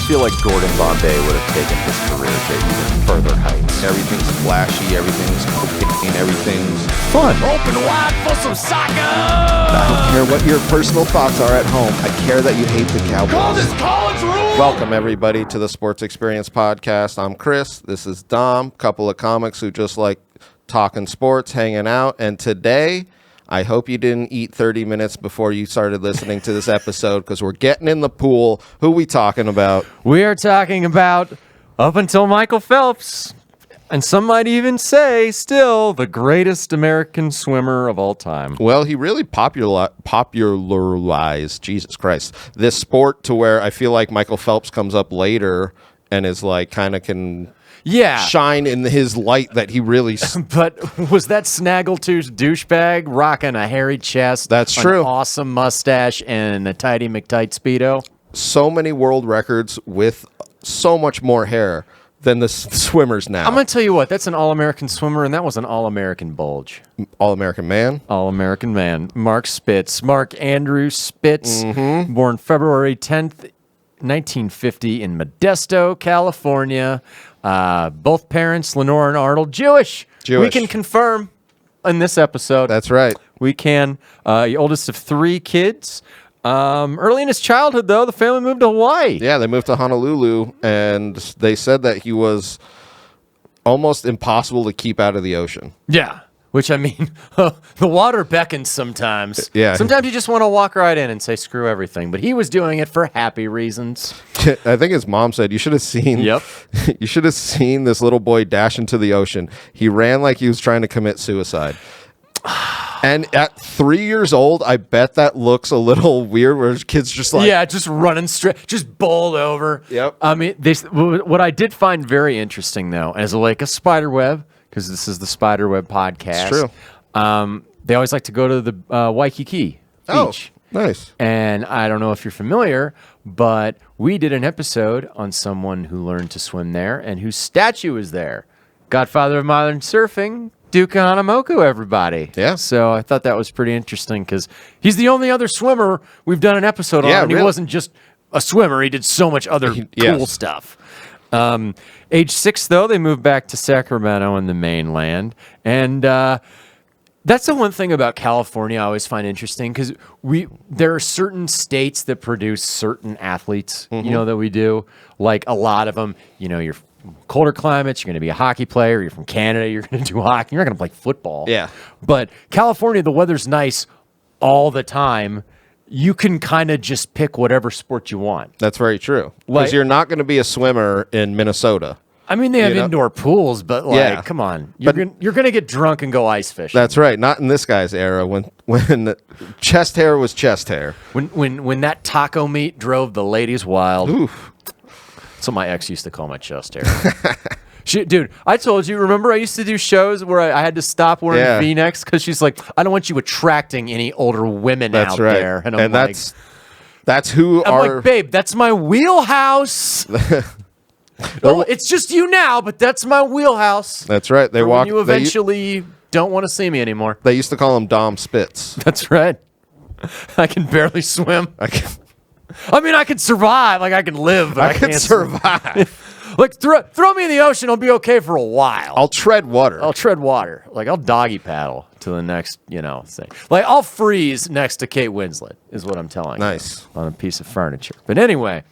almost feel like Gordon Bombay would have taken his career to even further heights. Everything's flashy, everything's cocaine, everything's Fun. Open wide for some soccer! I don't care what your personal thoughts are at home. I care that you hate the Call Cowboys. this college rule! Welcome, everybody, to the Sports Experience Podcast. I'm Chris. This is Dom, couple of comics who just like talking sports, hanging out. And today, I hope you didn't eat 30 minutes before you started listening to this episode because we're getting in the pool. Who we talking about? We are talking about, up until Michael Phelps, and some might even say, still, the greatest American swimmer of all time. Well, he really popularized, Jesus Christ, this sport to where I feel like Michael Phelps comes up later and is like kind of can shine in his light that he really... But was that snaggletooth douchebag rocking a hairy chest, That's true. an awesome mustache, and a tighty McTight Speedo? So many world records with so much more hair than the swimmers now. I'm going to tell you what, that's an All-American swimmer, and that was an All-American bulge. All-American man. All-American man. Mark Spitz. Mark Andrew Spitz, born February 10th, 1950 in Modesto, California. Both parents, Lenore and Arnold, Jewish. We can confirm in this episode. That's right. We can. The oldest of three kids. Early in his childhood, though, the family moved to Hawaii. Yeah, they moved to Honolulu, and they said that he was almost impossible to keep out of the ocean. Yeah. Which, I mean, the water beckons sometimes. Yeah. Sometimes you just want to walk right in and say, screw everything. But he was doing it for happy reasons. I think his mom said, you should have seen you should have seen this little boy dash into the ocean. He ran like he was trying to commit suicide. And at 3 years old, I bet that looks a little weird where kids just like... Yeah, just running straight, just bowled over. Yep. I mean, what I did find very interesting, though, as like a spider web, because this is the spider web podcast. It's true. They always like to go to the Waikiki beach. Nice. And I don't know if you're familiar, but we did an episode on someone who learned to swim there and whose statue is there. Godfather of modern surfing, Duke Hanamoku, everybody. Yeah. So I thought that was pretty interesting because he's the only other swimmer we've done an episode on. And really. He wasn't just a swimmer. He did so much other cool stuff. Age 6, though, they moved back to Sacramento in the mainland. And that's the one thing about California I always find interesting because there are certain states that produce certain athletes, that we do. Like a lot of them, you're colder climates, you're going to be a hockey player. You're from Canada, you're going to do hockey. You're not going to play football. Yeah. But California, the weather's nice all the time. You can kind of just pick whatever sport you want. That's very true. Because you're not going to be a swimmer in Minnesota. I mean, they have indoor pools, but come on. You're going to get drunk and go ice fishing. That's right. Not in this guy's era when chest hair was chest hair. When that taco meat drove the ladies wild. Oof. That's what my ex used to call my chest hair. Dude, I told you, remember I used to do shows where I had to stop wearing V-necks because she's like, I don't want you attracting any older women out there. And I'm like, that's who I'm like, babe, that's my wheelhouse. Well, it's just you now, but that's my wheelhouse. That's right. When you eventually don't want to see me anymore. They used to call him Dom Spitz. That's right. I can barely swim. I can survive. Like, I can live, but I can't survive. Like, throw me in the ocean, I'll be okay for a while. I'll tread water. Like, I'll doggy paddle to the next, thing. Like, I'll freeze next to Kate Winslet, is what I'm telling you. Nice. On a piece of furniture. But anyway,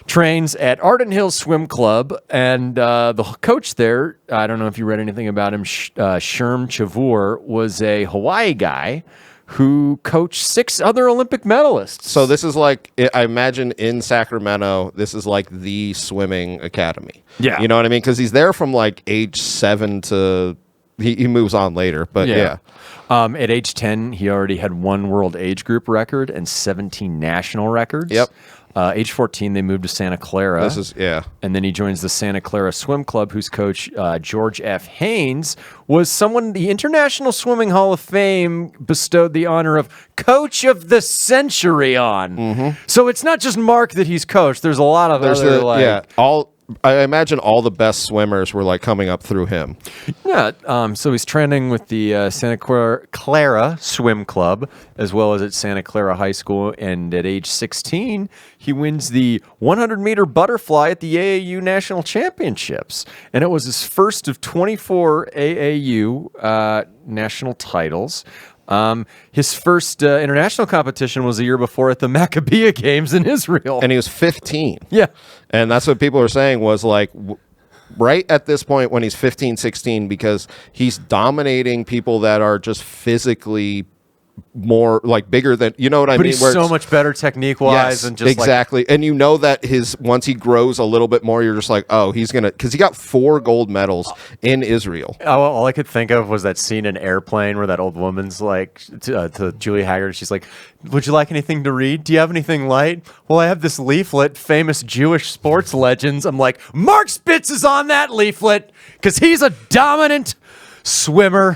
trains at Arden Hills Swim Club, and the coach there, I don't know if you read anything about him, Sherm Chavur, was a Hawaii guy who coached 6 other Olympic medalists. So this is like, I imagine in Sacramento, this is like the swimming academy. Yeah. You know what I mean? Because he's there from like age 7 to, he moves on later, but yeah. At age 10, he already had 1 world age group record and 17 national records. Yep. Age 14, they moved to Santa Clara. And then he joins the Santa Clara Swim Club, whose coach, George F. Haynes, was someone the International Swimming Hall of Fame bestowed the honor of Coach of the Century on. So it's not just Mark that he's coached. There's a lot of I imagine all the best swimmers were like coming up through him. Yeah. So he's training with the Santa Clara Swim Club, as well as at Santa Clara High School. And at age 16, he wins the 100-meter butterfly at the AAU National Championships. And it was his first of 24 AAU national titles. His first international competition was a year before at the Maccabiah Games in Israel. And he was 15. Yeah. And that's what people are saying was like right at this point when he's 15, 16, because he's dominating people that are just physically more like bigger than, you know what I mean? But he's so much better technique wise. Yes, and just exactly. And you know that once he grows a little bit more, you're just like, oh, he's going to, because he got 4 gold medals in Israel. All I could think of was that scene in Airplane where that old woman's like to Julia Haggard. She's like, would you like anything to read? Do you have anything light? Well, I have this leaflet, famous Jewish sports legends. I'm like, Mark Spitz is on that leaflet because he's a dominant swimmer.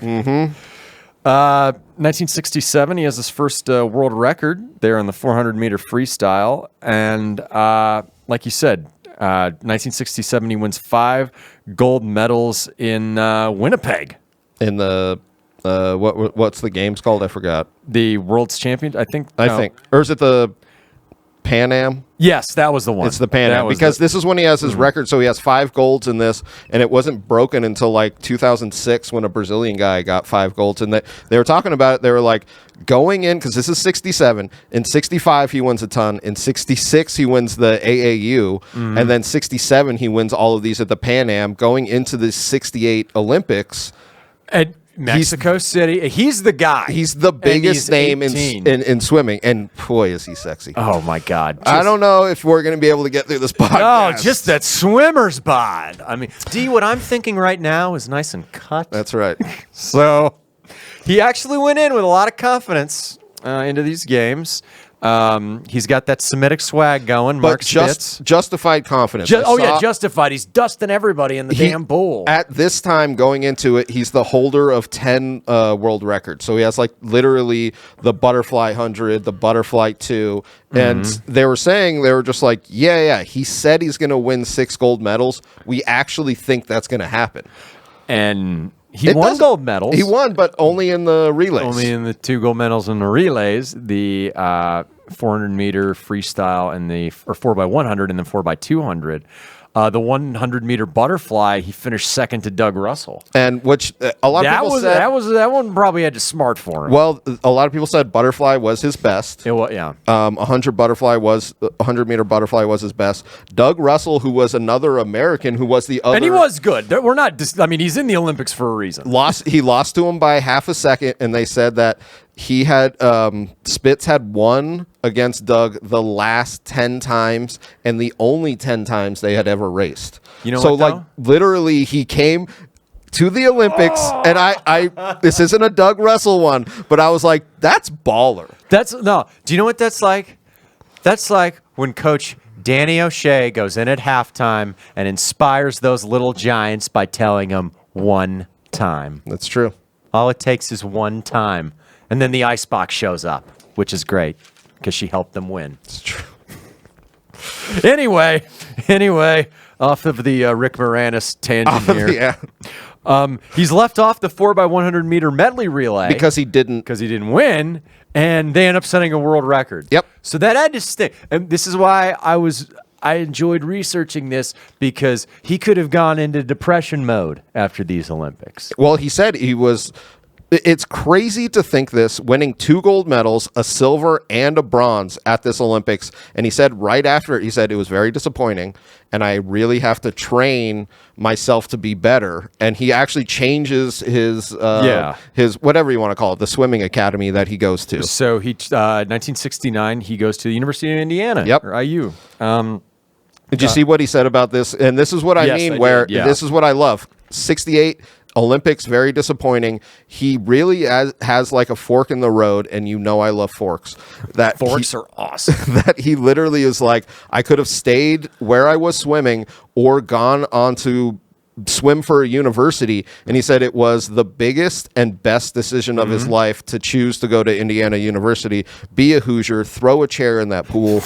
1967, he has his first world record there on the 400-meter freestyle. And like you said, 1967, he wins 5 gold medals in Winnipeg. In the, what's the games called? I forgot. The World's Champion, I think. Or is it the Pan Am? Yes, that was the one. It's the Pan Am because this is when he has his record. So he has 5 golds in this, and it wasn't broken until like 2006 when a Brazilian guy got 5 golds. And they were talking about it. They were like going in because this is 67. In 65 he wins a ton. In 66 he wins the AAU, and then 67 he wins all of these at the Pan Am. Going into the 68 Olympics. At Mexico City. He's the guy. He's the biggest name in swimming. And boy, is he sexy. Oh, my God. I don't know if we're going to be able to get through this podcast. Oh, just that swimmer's bod. I mean, what I'm thinking right now is nice and cut. That's right. So he actually went in with a lot of confidence into these games. He's got that Semitic swag going, Mark Spitz. Justified confidence. Justified. He's dusting everybody in the damn pool. At this time, going into it, he's the holder of 10 world records. So he has like literally the butterfly 100, the butterfly 2. And they were just like, yeah, he said he's going to win 6 gold medals. We actually think that's going to hacken. And he won gold medals. He won, but only in the relays. Only in the 2 gold medals in the relays. The 400-meter freestyle and the 4x100 and the 4x200. The 100-meter butterfly, he finished second to Doug Russell. And which a lot of people said... That one probably had to smart for him. Well, a lot of people said butterfly was his best. It was, yeah. 100-meter butterfly was his best. Doug Russell, who was another American, who was the other... And he was good. We're not... he's in the Olympics for a reason. He lost to him by half a second, and they said that he had... Spitz had won against Doug the last 10 times and the only 10 times they had ever raced. You know what, like, literally, he came to the Olympics, and I this isn't a Doug Russell one, but I was like, that's baller. Do you know what that's like? That's like when Coach Danny O'Shea goes in at halftime and inspires those little giants by telling them one time. That's true. All it takes is one time. And then the icebox shows up, which is great because she helped them win. It's true. Anyway, off of the Rick Moranis tangent here. Yeah. He's left off the 4x100 meter medley relay because he didn't win, and they end up setting a world record. Yep. So that had to stick, and this is why I enjoyed researching this, because he could have gone into depression mode after these Olympics. Well, he said he was. It's crazy to think this, winning 2 gold medals, a silver and a bronze at this Olympics. And he said right after it, he said it was very disappointing and I really have to train myself to be better. And he actually changes his whatever you want to call it, the swimming academy that he goes to. So 1969, he goes to the University of Indiana, or IU. Did you see what he said about this? And this is what I mean, this is what I love. 68 Olympics, very disappointing. He really has like a fork in the road, and you know I love forks. Forks are awesome. That he literally is like, I could have stayed where I was swimming or gone on to swim for a university, and he said it was the biggest and best decision of his life to choose to go to Indiana University, be a Hoosier, throw a chair in that pool.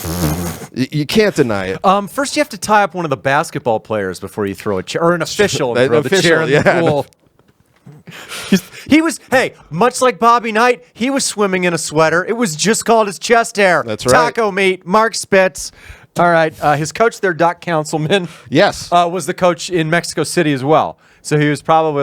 You can't deny it. First, you have to tie up one of the basketball players before you throw a chair, or an official, and throw the chair in the pool. He was, much like Bobby Knight, he was swimming in a sweater. It was just called his chest hair. That's right. Taco meat, Mark Spitz. All right. His coach there, Doc Councilman. Yes. Was the coach in Mexico City as well. So he was probably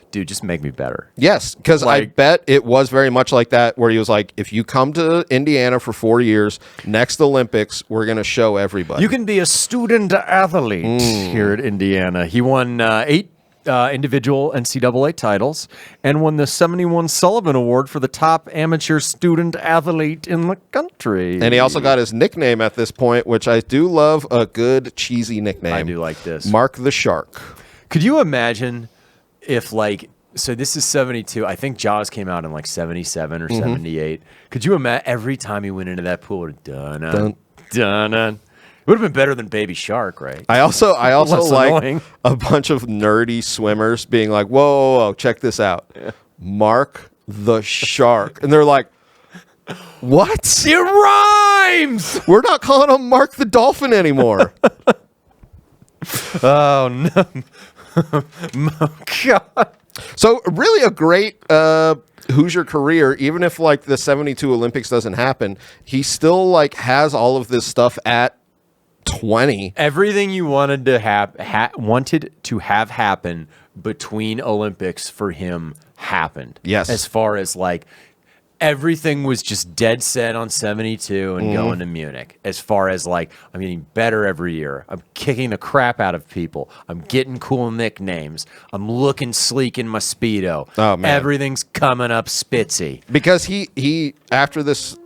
dude, just make me better. Yes, because I bet it was very much like that, where he was like, if you come to Indiana for 4 years, next Olympics, we're going to show everybody. You can be a student athlete here at Indiana. He won 8 individual NCAA titles and won the 71 Sullivan Award for the top amateur student athlete in the country. And he also got his nickname at this point, which I do love, a good cheesy nickname. I do like this. Mark the Shark. Could you imagine if so this is 72. I think Jaws came out in 77 or 78. Could you imagine every time he went into that pool, dun-dun, dun-dun. It would have been better than Baby Shark, right? I also like annoying. a bunch of nerdy swimmers being like, whoa, check this out. Yeah. Mark the Shark. And they're like, what? It rhymes! We're not calling him Mark the Dolphin anymore. Oh, no. Oh, God. So really a great Hoosier career, even if the 72 Olympics doesn't happen, he still has all of this stuff at 20. Everything you wanted to have happen between Olympics for him happened. Yes. As far as everything was just dead set on 72 and going to Munich. As far as I'm getting better every year. I'm kicking the crap out of people. I'm getting cool nicknames. I'm looking sleek in my Speedo. Oh, man. Everything's coming up spitzy. Because he after this,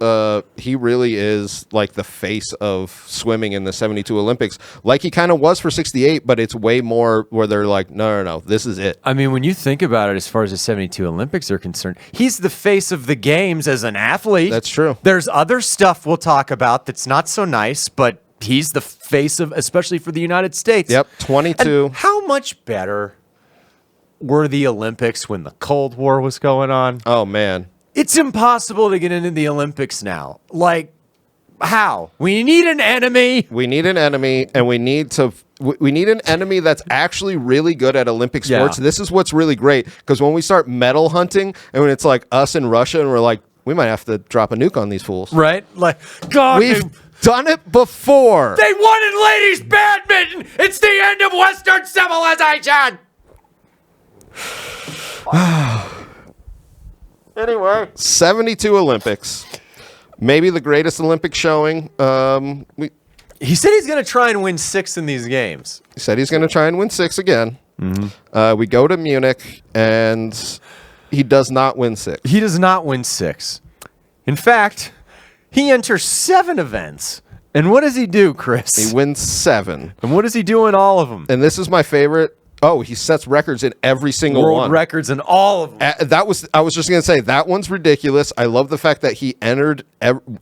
he really is the face of swimming in the 72 Olympics. He kind of was for 68, but it's way more where they're no, this is it. I mean, when you think about it, as far as the 72 Olympics are concerned, he's the face of the game as an athlete. That's true. There's other stuff we'll talk about that's not so nice, but he's the face of, especially for the United States. Yep, 22. And how much better were the Olympics when the Cold War was going on? Oh, man. It's impossible to get into the Olympics now. How? We need an enemy. We need an enemy, and we need an enemy that's actually really good at Olympic sports. Yeah. This is what's really great, because when we start medal hunting, and when it's us and Russia, and we're we might have to drop a nuke on these fools. Right? God, we've done it before. They won in ladies badminton. It's the end of Western civilization. Anyway, 72 Olympics. Maybe the greatest Olympic showing. He said he's going to try and win 6 in these games. He said he's going to try and win 6 again. We go to Munich, and he does not win 6. He does not win 6. In fact, he enters 7 events. And what does he do, Chris? He wins 7. And what does he do in all of them? And this is my favorite. Oh, he sets records in every single one. World records in all of them. I was just going to say, that one's ridiculous. I love the fact that he entered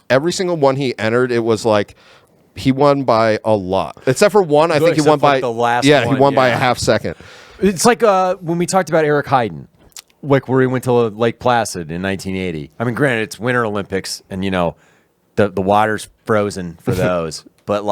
every single one he entered. It was he won by a lot. Except for one, I think he won by the last one. He won by a half second. It's when we talked about Eric Heiden, where he went to Lake Placid in 1980. I mean, granted, it's Winter Olympics, and the water's frozen for those. But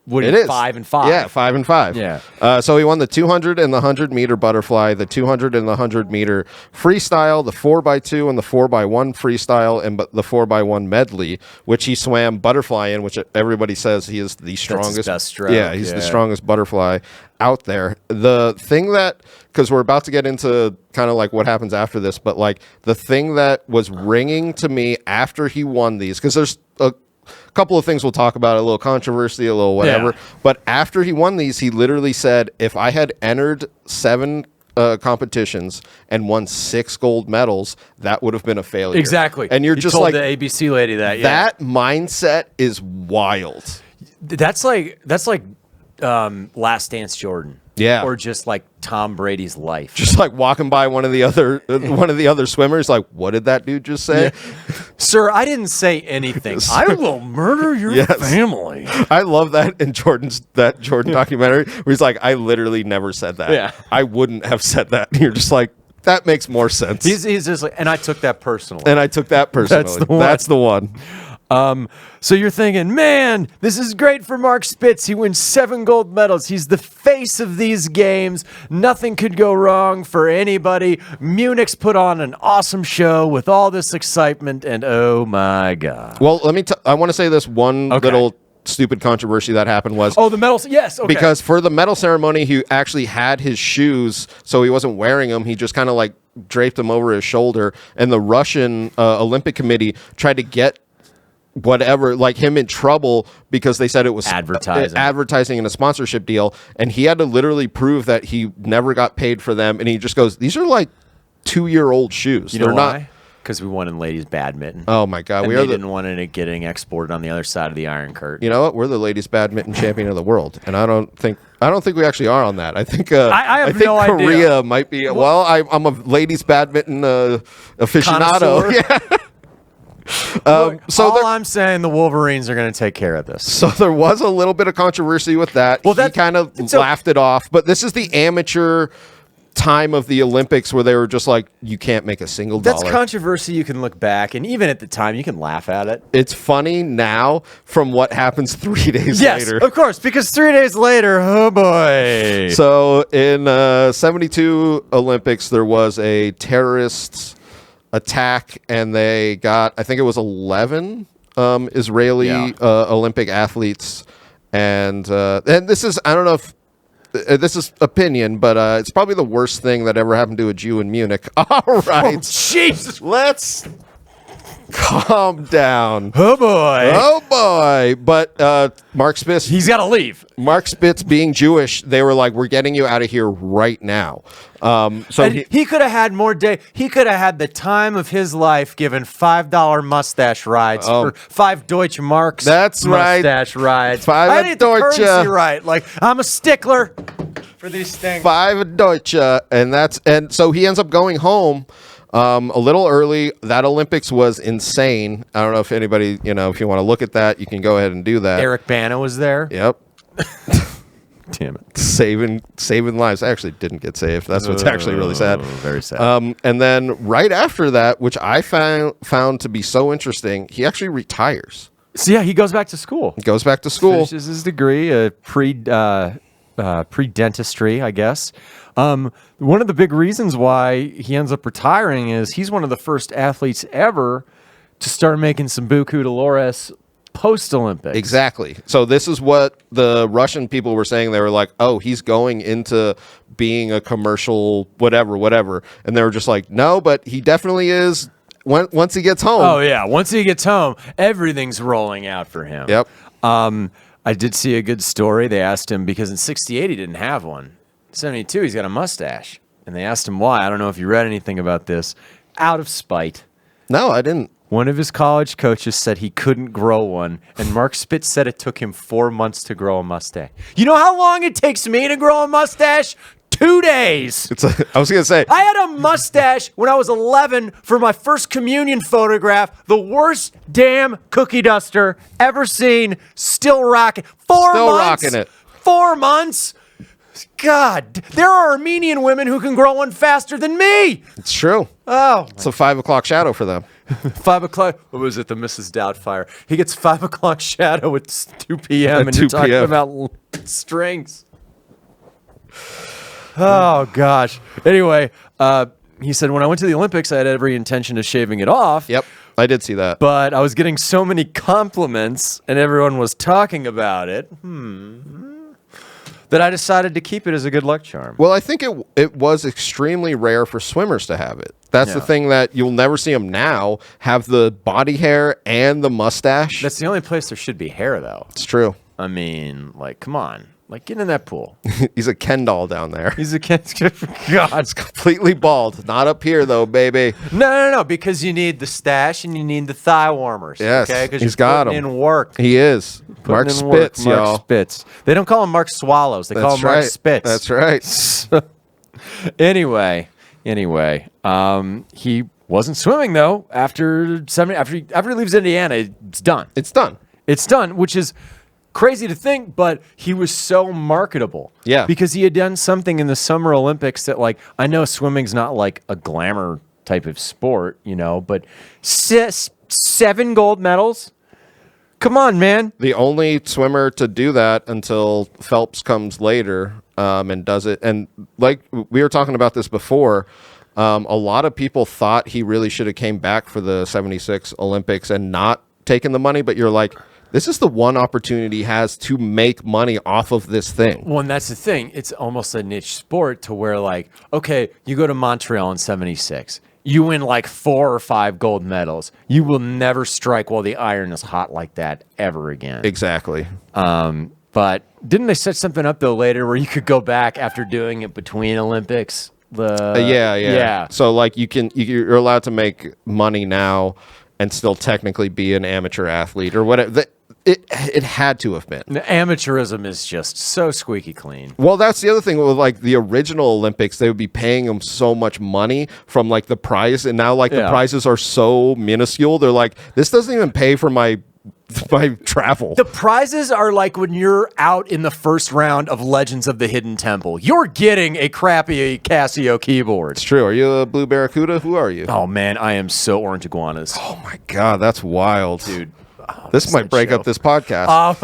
what it is is 5 and 5? Yeah, 5 and 5. Yeah. So he won the 200 and the 100 meter butterfly, the 200 and the 100 meter freestyle, the 4x2 and the 4x1 freestyle, and the 4x1 medley, which he swam butterfly in, which everybody says he is the strongest. That's his best stroke. Yeah, he's the strongest butterfly out there. The thing that, because we're about to get into kind of what happens after this, but the thing that was ringing to me after he won these, because there's a couple of things we'll talk about, a little controversy, a little whatever. Yeah. But after he won these, he literally said, if I had entered 7 competitions and won 6 gold medals, that would have been a failure. Exactly. And you're he just told the ABC lady that. Yeah. That mindset is wild. That's like Last Dance Jordan. Yeah. or just like Tom Brady's life. Just like walking by one of the other swimmers, like, what did that dude just say? Yeah. Sir, I didn't say anything. I will murder your family. I love that in that Jordan documentary where he's like, I literally never said that. Yeah. I wouldn't have said that. And you're just like, that makes more sense. He's just like, and I took that personally. That's the one. So you're thinking, man, this is great for Mark Spitz. He wins 7 gold medals. He's the face of these games. Nothing could go wrong for anybody. Munich's put on an awesome show with all this excitement, and oh my God. Well, I want to say this one little stupid controversy that happened was... Oh, the medals? Yes, okay. Because for the medal ceremony, he actually had his shoes, so he wasn't wearing them. He just kind of like draped them over his shoulder, and the Russian Olympic Committee tried to get whatever, like him in trouble because they said it was advertising and a sponsorship deal, and he had to literally prove that he never got paid for them, and he just goes, these are like 2-year-old shoes. You know why? Because we won in ladies badminton. Oh my God. And they didn't want it getting exported on the other side of the Iron Curtain. You know what? We're the ladies badminton champion of the world, and I don't think we actually are on that. I think I think no Korea idea. might be. Well, I'm a ladies badminton aficionado. Connoisseur? Yeah. I'm saying, the Wolverines are going to take care of this. So there was a little bit of controversy with that. Well, he kind of laughed it off. But this is the amateur time of the Olympics where they were just like, you can't make a single dollar. That's controversy. You can look back, and even at the time, you can laugh at it. It's funny now from what happens 3 days later. Yes, of course, because 3 days later, oh boy. So in 72 Olympics, there was a terrorist attack, and they got, I think it was 11 Israeli Olympic athletes, and this is, I don't know if this is opinion, but it's probably the worst thing that ever happened to a Jew in Munich. All right, Jesus, let's calm down. Oh boy, oh boy. But Mark Spitz, he's got to leave. Mark Spitz, being Jewish, they were like, we're getting you out of here right now. So he could have had more day. He could have had the time of his life given $5 mustache rides for 5 Deutsche Marks. That's mustache rides. 5 I need Deutsche. The currency right. Like, I'm a stickler for these things. 5 Deutsche, and so he ends up going home a little early. That Olympics was insane. I don't know if anybody, if you want to look at that, you can go ahead and do that. Eric Bana was there. Yep. Damn it. Saving lives. I actually didn't get saved. That's what's actually really sad. Very sad. And then right after that, which I found to be so interesting, he actually retires. So yeah, he goes back to school. Finishes his degree, pre-dentistry, I guess. One of the big reasons why he ends up retiring is he's one of the first athletes ever to start making some buku dolores post-Olympics. Exactly. So this is what the Russian people were saying. They were like, oh, he's going into being a commercial whatever. And they were just like, no, but he definitely is once he gets home. Oh, yeah. Once he gets home, everything's rolling out for him. Yep. I did see a good story. They asked him, because in 68 he didn't have one. 72 he's got a mustache. And they asked him why. I don't know if you read anything about this. Out of spite. No, I didn't. One of his college coaches said he couldn't grow one, and Mark Spitz said it took him 4 months to grow a mustache. You know how long it takes me to grow a mustache? 2 days. I was going to say. I had a mustache when I was 11 for my first communion photograph. The worst damn cookie duster ever seen. Still rocking. 4 months. Rocking it. 4 months. God, there are Armenian women who can grow one faster than me. It's true. Oh. It's a 5 o'clock shadow for them. 5 o'clock. What was it? The Mrs. Doubtfire. He gets 5 o'clock shadow at 2 p.m. and you're talking about strings. Oh, gosh. Anyway, he said, when I went to the Olympics, I had every intention of shaving it off. Yep, I did see that. But I was getting so many compliments and everyone was talking about it. That I decided to keep it as a good luck charm. Well, I think it was extremely rare for swimmers to have it. That's the thing that you'll never see them now have the body hair and the mustache. That's the only place there should be hair, though. It's true. I mean, like, come on. Like, get in that pool. He's a Ken doll down there. He's a God. It's completely bald. Not up here, though, baby. No, because you need the stash and you need the thigh warmers. Yes, okay? Because he's got putting him. in work. He is. Mark Putting in Spitz, work. y'all. Mark Spitz. They don't call him Mark Swallows. They call him Mark Spitz. That's right. Anyway, he wasn't swimming though. After he leaves Indiana, it's done. It's done. It's done, which is crazy to think, but he was so marketable. Yeah. Because he had done something in the Summer Olympics that, like, I know swimming's not like a glamour type of sport, but 7 gold medals. Come on, man. The only swimmer to do that until Phelps comes later and does it. And like we were talking about this before, a lot of people thought he really should have came back for the 76 Olympics and not taken the money. But you're like, this is the one opportunity he has to make money off of this thing. Well, and that's the thing. It's almost a niche sport to where, like, okay, you go to Montreal in 76. You win like 4 or 5 gold medals. You will never strike while the iron is hot like that ever again. Exactly. But didn't they set something up, though, later where you could go back after doing it between Olympics? Yeah. So, like, you're allowed to make money now and still technically be an amateur athlete or whatever. It had to have been. The amateurism is just so squeaky clean. Well, that's the other thing with, like, the original Olympics. They would be paying them so much money from, like, the prize, and now, like, the prizes are so minuscule. They're like, this doesn't even pay for my travel. The prizes are like when you're out in the first round of Legends of the Hidden Temple. You're getting a crappy Casio keyboard. It's true. Are you a Blue Barracuda? Who are you? Oh, man, I am so orange iguanas. Oh, my God. That's wild. Dude. This might break up this podcast.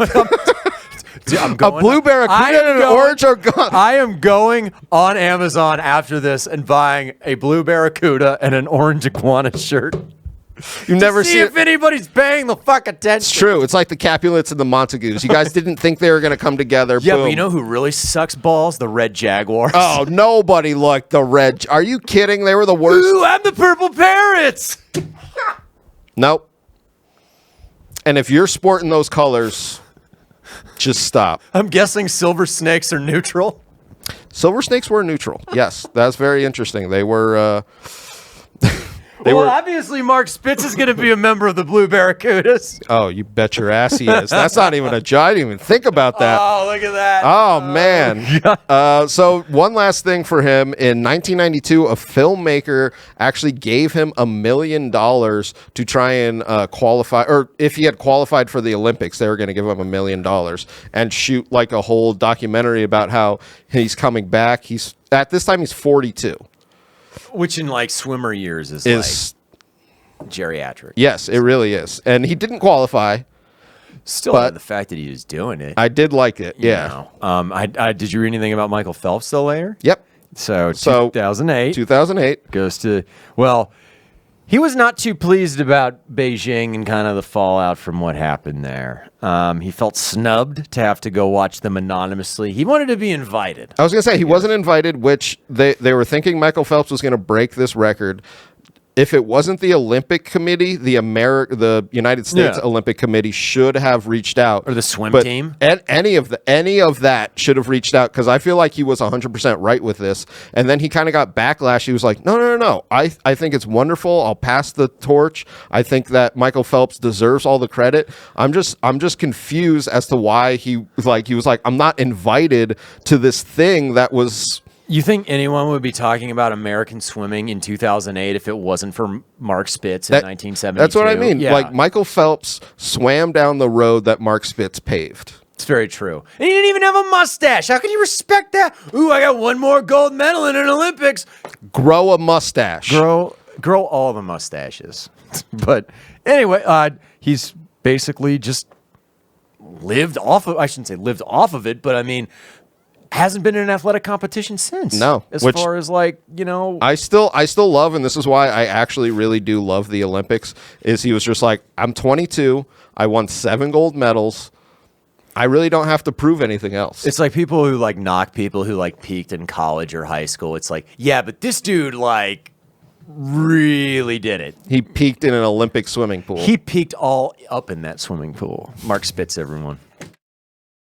Dude, I'm going, a Blue Barracuda and an orange iguana. I am going on Amazon after this and buying a Blue Barracuda and an orange iguana shirt. You never see if anybody's paying the fuck attention. It's true. It's like the Capulets and the Montagues. You guys didn't think they were going to come together. Yeah, Boom. but you know who really sucks balls? The Red Jaguars. Oh, nobody liked the Red. Are you kidding? They were the worst. Ooh, I'm the Purple Parrots. Nope. And if you're sporting those colors, just stop. I'm guessing Silver Snakes are neutral. Silver Snakes were neutral. Yes, that's very interesting. They were. Obviously, Mark Spitz is going to be a member of the Blue Barracudas. Oh, you bet your ass he is. That's not even a joke. I didn't even think about that. Oh, look at that. Oh, man. So one last thing for him. In 1992, a filmmaker actually gave him $1 million to try and qualify, or if he had qualified for the Olympics, they were going to give him $1 million and shoot like a whole documentary about how he's coming back. At this time, he's 42. Which in like swimmer years is like geriatric. Yes, it really is. And he didn't qualify. Still, but the fact that he was doing it. I did like it. Yeah. Did you read anything about Michael Phelps though later? Yep. So 2008. 2008 goes to, well, he was not too pleased about Beijing and kind of the fallout from what happened there. He felt snubbed to have to go watch them anonymously. He wanted to be invited. I was going to say he wasn't invited, which they were thinking Michael Phelps was going to break this record. If it wasn't the Olympic Committee, the United States Olympic Committee should have reached out, or the swim team. Any of that should have reached out, because I feel like he was 100% right with this. And then he kind of got backlash. He was like, no. I think it's wonderful. I'll pass the torch. I think that Michael Phelps deserves all the credit. I'm just confused as to why he was like, I'm not invited to this thing that was. You think anyone would be talking about American swimming in 2008 if it wasn't for Mark Spitz in 1972? That's what I mean. Yeah. Like, Michael Phelps swam down the road that Mark Spitz paved. It's very true. And he didn't even have a mustache. How can you respect that? Ooh, I got one more gold medal in an Olympics. Grow a mustache. Grow all the mustaches. But anyway, he's basically just lived off of, I shouldn't say lived off of it, but I mean, hasn't been in an athletic competition since. No. As far as like, I still love, and this is why I actually really do love the Olympics, is he was just like, I'm 22. I won 7 gold medals. I really don't have to prove anything else. It's like people who like knock people who like peaked in college or high school. It's like, yeah, but this dude like really did it. He peaked in an Olympic swimming pool. He peaked all up in that swimming pool. Mark Spitz, everyone.